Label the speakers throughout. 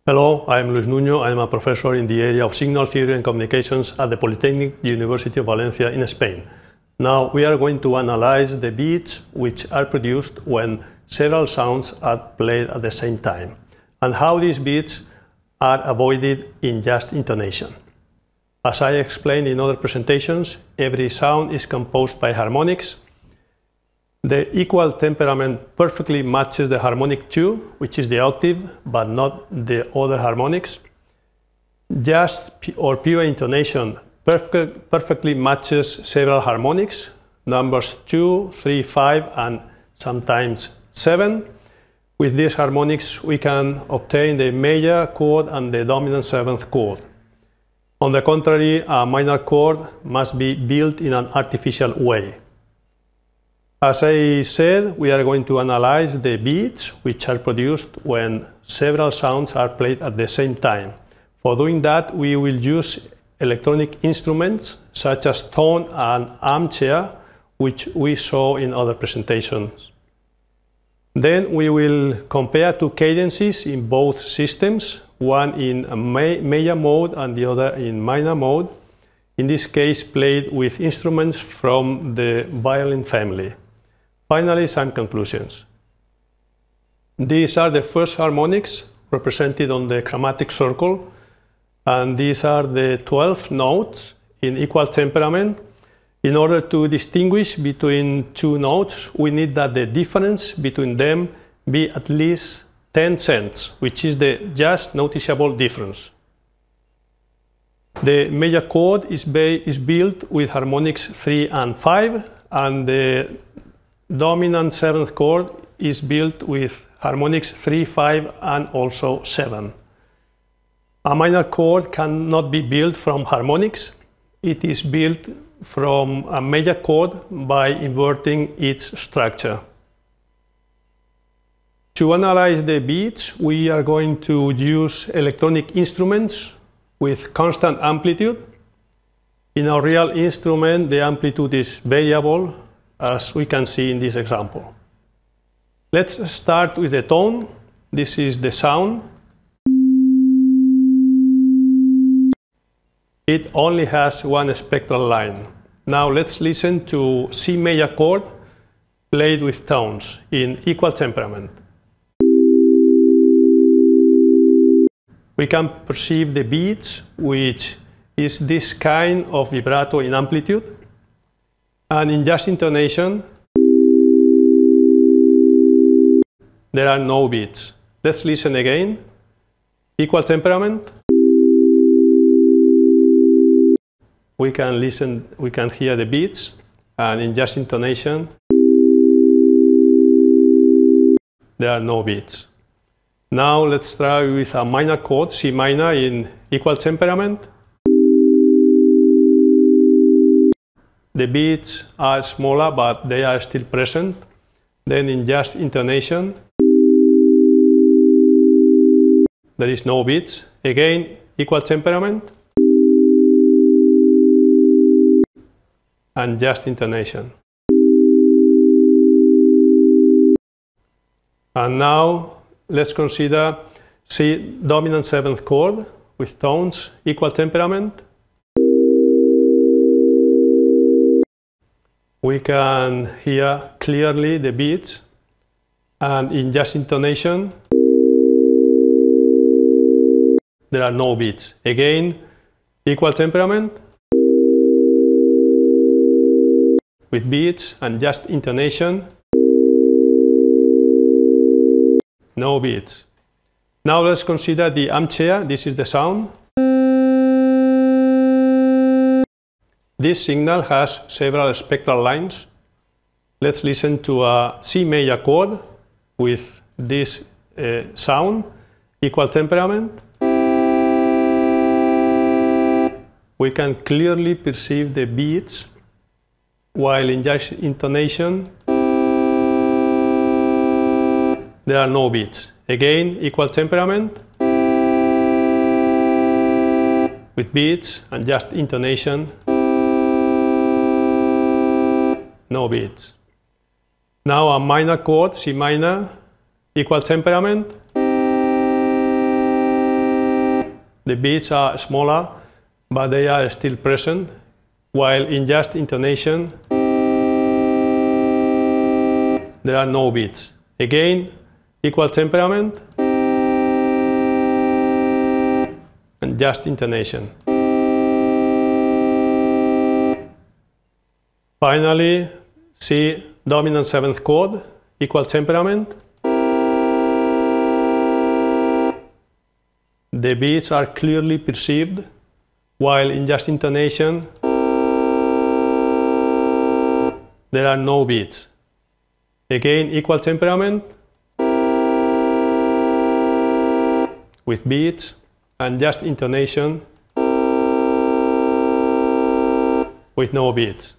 Speaker 1: Hello, I am Luis Nuño. I am a professor in the area of signal theory and communications at the Polytechnic, University of Valencia in Spain. Now we are going to analyze the beats which are produced when several sounds are played at the same time, and how these beats are avoided in just intonation. As I explained in other presentations, every sound is composed by harmonics. The equal temperament perfectly matches the harmonic 2, which is the octave, but not the other harmonics. Just or pure intonation perfectly matches several harmonics, numbers 2, 3, 5, and sometimes 7. With these harmonics, we can obtain the major chord and the dominant seventh chord. On the contrary, a minor chord must be built in an artificial way. As I said, we are going to analyze the beats which are produced when several sounds are played at the same time. For doing that, we will use electronic instruments such as tone and armchair, which we saw in other presentations. Then we will compare two cadences in both systems, one in a major mode and the other in minor mode, in this case played with instruments from the violin family. Finally, some conclusions. These are the first harmonics represented on the chromatic circle, and these are the 12 notes in equal temperament. In order to distinguish between two notes, we need that the difference between them be at least 10 cents, which is the just noticeable difference. The major chord is built with harmonics 3 and 5, and the dominant seventh chord is built with harmonics 3, 5, and also 7. A minor chord cannot be built from harmonics. It is built from a major chord by inverting its structure. To analyze the beats, we are going to use electronic instruments with constant amplitude. In a real instrument, the amplitude is variable, as we can see in this example. Let's start with the tone. This is the sound. It only has one spectral line. Now let's listen to C major chord played with tones in equal temperament. We can perceive the beats, which is this kind of vibrato in amplitude. And in just intonation, there are no beats. Let's listen again. Equal temperament. We can hear the beats, and in just intonation, there are no beats. Now let's try with a minor chord, C minor, in equal temperament. The beats are smaller, but they are still present. Then in just intonation, there is no beats. Again, equal temperament. And just intonation. And now let's consider C dominant seventh chord with tones, equal temperament. We can hear clearly the beats, and in just intonation, there are no beats. Again, equal temperament with beats and just intonation, no beats. Now let's consider the armchair. This is the sound. This signal has several spectral lines. Let's listen to a C major chord with this sound, equal temperament. We can clearly perceive the beats, while in just intonation, there are no beats. Again, equal temperament with beats and just intonation, no beats. Now a minor chord, C minor, equal temperament. the beats are smaller, but they are still present, while in just intonation, there are no beats. Again, equal temperament, and just intonation. Finally, C dominant 7th chord, equal temperament. The beats are clearly perceived, while in just intonation, there are no beats. Again, equal temperament with beats, and just intonation with no beats.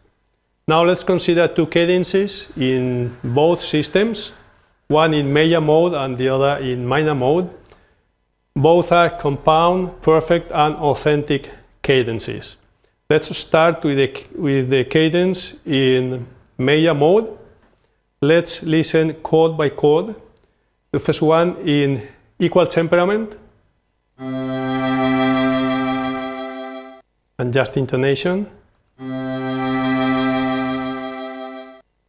Speaker 1: Now let's consider two cadences in both systems, one in major mode and the other in minor mode. Both are compound, perfect and authentic cadences. Let's start with the cadence in major mode. Let's listen chord by chord. The first one in equal temperament and just intonation.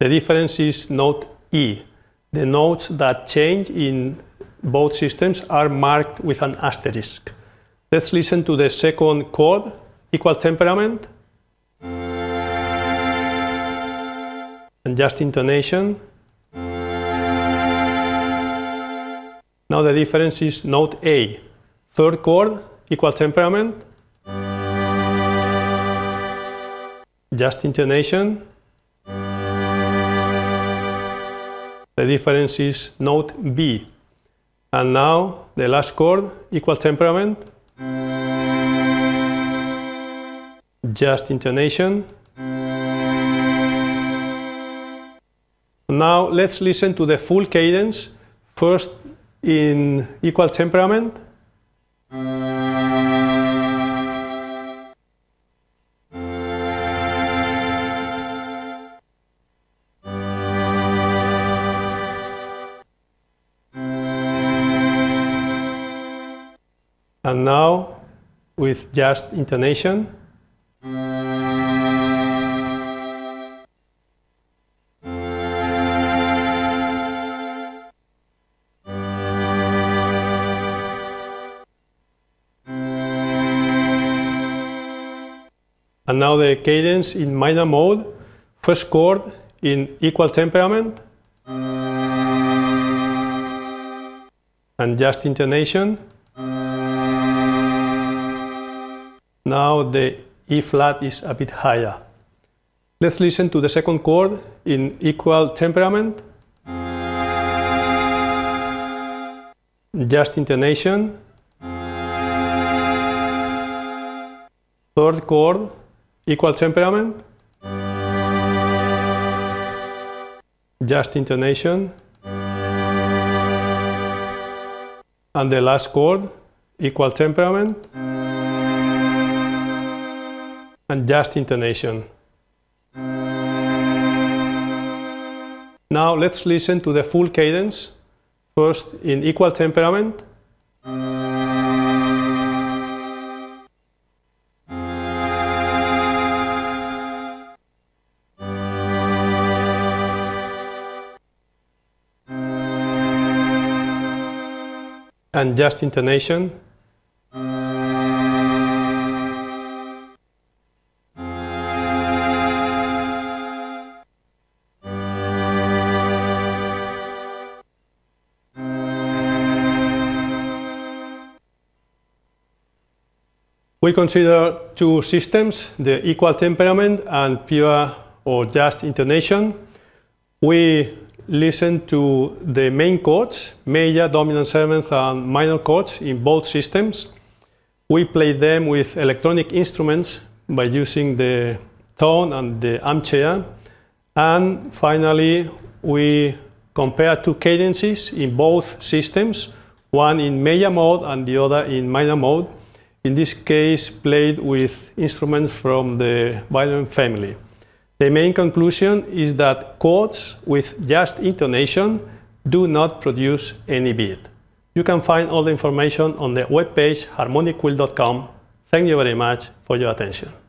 Speaker 1: The difference is note E. The notes that change in both systems are marked with an asterisk. Let's listen to the second chord, equal temperament and just intonation. Now the difference is note A. Third chord, equal temperament, just intonation. The difference is note B. And now the last chord, equal temperament, just intonation. Now let's listen to the full cadence, first in equal temperament, and now with just intonation. And now the cadence in minor mode, first chord in equal temperament and just intonation. Now the E flat is a bit higher. Let's listen to the second chord in equal temperament, just intonation. Third chord, equal temperament, just intonation. And the last chord, equal temperament and just intonation. Now let's listen to the full cadence, first in equal temperament, and just intonation. We consider two systems, the equal temperament and pure or just intonation. We listen to the main chords, major, dominant 7th and minor chords in both systems. We play them with electronic instruments by using the tone and the Armchair. And finally, we compare two cadences in both systems, one in major mode and the other in minor mode. In this case, played with instruments from the Violin family. The main conclusion is that chords with just intonation do not produce any beat. You can find all the information on the webpage harmonicquill.com. Thank you very much for your attention.